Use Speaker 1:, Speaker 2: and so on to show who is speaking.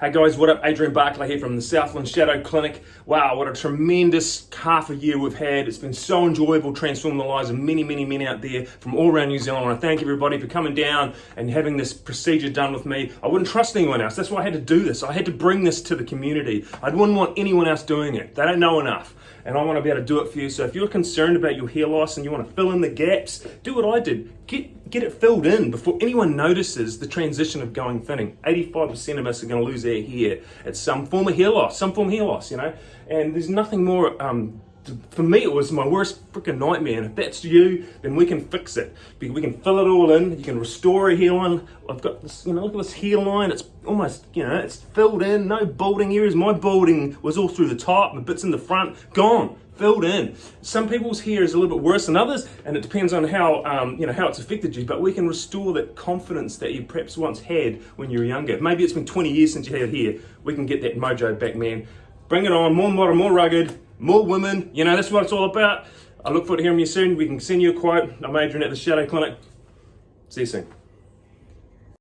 Speaker 1: Hey guys, what up? Adrian Barclay here from the Southland Shadow Clinic. Wow, what a tremendous half a year we've had. It's been so enjoyable, transforming the lives of many, many men out there from all around New Zealand. I want to thank everybody for coming down and having this procedure done with me. I wouldn't trust anyone else. That's why I had to do this. I had to bring this to the community. I wouldn't want anyone else doing it. They don't know enough. And I want to be able to do it for you. So if you're concerned about your hair loss and you want to fill in the gaps, do what I did. Get it filled in before anyone notices the transition of going thinning. 85% of us are going to lose our hair at some form of hair loss, you know. And there's nothing more, for me it was my worst freaking nightmare. And if that's you, then we can fix it. We can fill it all in, you can restore a hairline. I've got this, you know, look at this hairline, it's almost, you know, it's filled in, no balding areas. My balding was all through the top, the bits in the front, gone. Filled in. Some people's hair is a little bit worse than others, and it depends on how how it's affected you. But we can restore that confidence that you perhaps once had when you were younger. Maybe it's been 20 years since you had hair. We can get that mojo back, man. Bring it on. More modern, more rugged, more women. You know, that's what it's all about. I look forward to hearing you soon. We can send you a quote. I'm Adrian at the Shadow Clinic. See you soon.